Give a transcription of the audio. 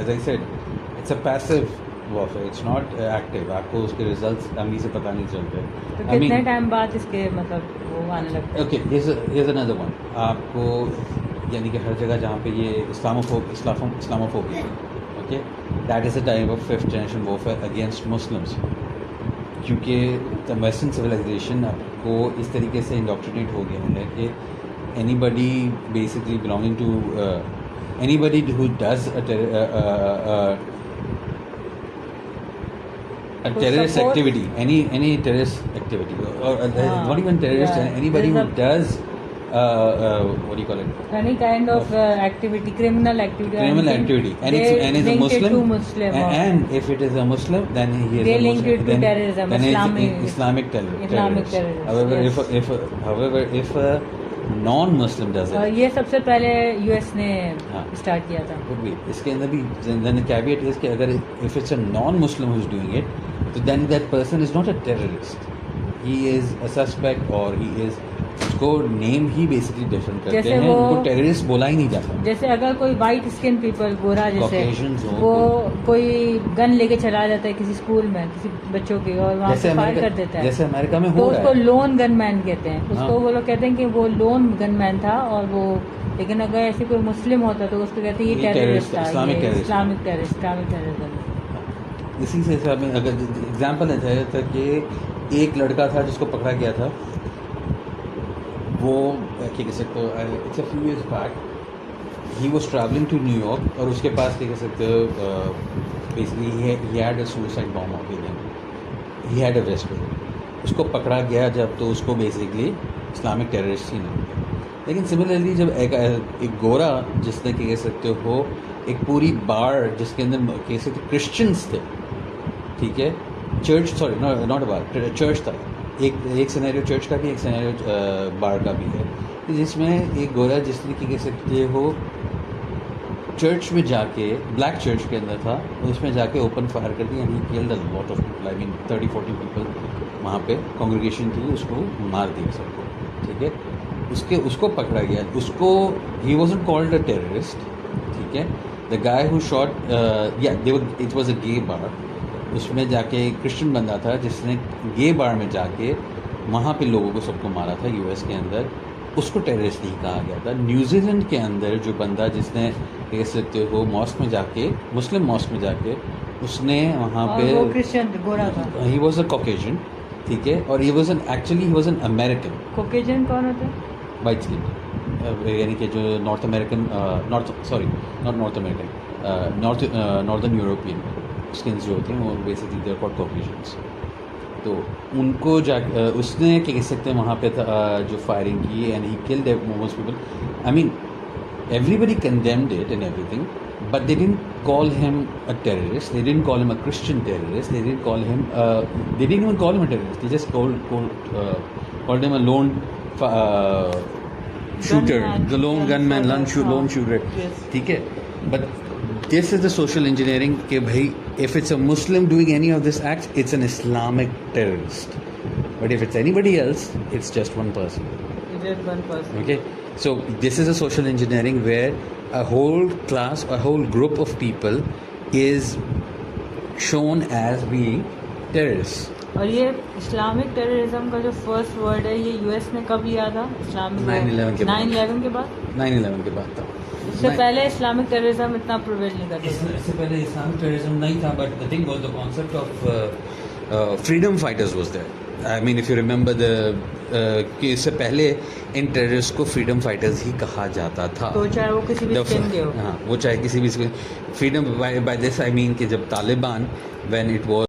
As I said it's a passive warfare, it's not active. आपको उसके results अभी से पता नहीं चलते। तो कितने टाइम बाद इसके मतलब वो आने लगते हैं? Okay, here's another one. आपको यानी कि हर जगह जहाँ पे ये Islamophobia, okay, that is a type of fifth generation warfare against Muslims, क्योंकि द वेस्टर्न सिविलाइजेशन आपको इस तरीके से इंडोक्ट्रिनेट हो गया है कि anybody basically belonging to anybody who does a terrorist support- activity, any terrorist activity, or not even terrorist, yeah. anybody who There's does what do you call it? Any kind of activity, criminal activity. Criminal activity, and it's a linked it Muslim, to Muslim, and if it is a Muslim, then he is they a link Muslim, it to terrorism, then Islamic Islamic terrorist. terrorist. However, if a non-Muslim does it, ये सबसे पहले US ने हाँ, start किया था। could be. इसके अंदर भी then the caveat is कि अगर if it's a non-Muslim who's doing it, so then that person is not a terrorist. He is a suspect, or he is, उसको नेम ही बेसिकली डिफरेंट करते हैं, उनको terrorist बोला ही नहीं जाता। जैसे अगर कोई वाइट स्किन पीपल, गोरा जैसे, Caucasians हो, वो कोई गन लेके चला जाता है किसी स्कूल में किसी बच्चों की, और वहाँ पे फायर कर देता है, जैसे अमेरिका में तो हो रहा उसको है। लोन गनमैन कहते हैं। उसको हाँ। वो लोग कहते हैं कि वो लोन गनमैन था, और वो, लेकिन अगर ऐसे कोई मुस्लिम होता तो उसको कहते हैं ये टेररिस्ट था, इस्लामिक टेररिज्म। इसी से हिसाब में अगर एग्जाम्पल है था कि एक लड़का था जिसको पकड़ा गया था, वो क्या कह सकते हो, it's a few years back, he was travelling to न्यूयॉर्क, और उसके पास क्या कह सकते हो, basically he had a suicide bomb on him, he had a vest. उसको पकड़ा गया जब, तो उसको बेसिकली इस्लामिक टेररिस्ट ही नहीं। लेकिन सिमिलरली जब एक गोरा जिसने क्या कह सकते हो एक पूरी बार जिसके अंदर कह सकते क्रिश्चियंस थे, ठीक है, church, sorry not bar, church था, एक सिनेरियो चर्च का भी, एक सिनेरियो बार का भी है, जिसमें एक गोरा जिसने क्या कह सकते हो चर्च में जाके, ब्लैक चर्च के अंदर था, उसमें जाके ओपन फायर कर दिया, he killed a lot of people, I mean 30-40 people, वहाँ पे कांग्रेगेशन थी, उसको मार दिया सबको, ठीक है। उसको पकड़ा गया, उसको ही वाज़न्ट कॉल्ड अ टेररिस्ट, ठीक है। The guy who shot, it was a gay bar, उसमें जाके एक क्रिश्चियन बंदा था जिसने गे बार में जाके वहाँ पे लोगों को सबको मारा था यूएस के अंदर, उसको टेररिस्ट नहीं कहा गया था। न्यूजीलैंड के अंदर जो बंदा जिसने कह सकते हो मॉस्क में जाके, मुस्लिम मॉस्क में जाके, उसने वहाँ पे, वो क्रिश्चियन गोरा था, ही वॉज अ कॉकेजन, ठीक है, और he was an American. Caucasian कौन होता है? वाइट स्किन, यानी कि जो north American, northern European skins जो होते हैं, वो बेसिकली देयर कॉल्ड कॉकेशियंस। तो उनको उसने क्या कह सकते हैं वहाँ पे था, जो फायरिंग की, and he killed most people. I mean everybody condemned it and everything, but they didn't call him a terrorist, they didn't call him a Christian terrorist, they didn't call him they didn't even call him a terrorist, they just called him a lone shooter, the lone gunman, lone shooter, ठीक है। But this is the social engineering कि भाई if it's a Muslim doing any of this acts, it's an Islamic terrorist, but if it's anybody else, it's just one person. Okay, so this is a social engineering where a whole class, a whole group of people is shown as being terrorists. और ये Islamic terrorism का जो first word है, ये US ने कब लिया था? इस्लामिक 9/11 के बाद। 9/11 के बाद? 9/11 के बाद था। इससे पहले इस्लामिक टेररिज्म इतना प्रिवेल नहीं करता था। इससे पहले इस्लामिक टेररिज्म नहीं था, but the thing was the concept of freedom fighters was there. I mean if you remember कि इससे पहले इन टेररिस्ट को फ्रीडम फाइटर्स ही कहा जाता था, तो चाहे वो किसी भी स्किन के हो। हाँ, वो चाहे किसी भी freedom, by this I mean कि जब तालिबान व्हेन इट वाज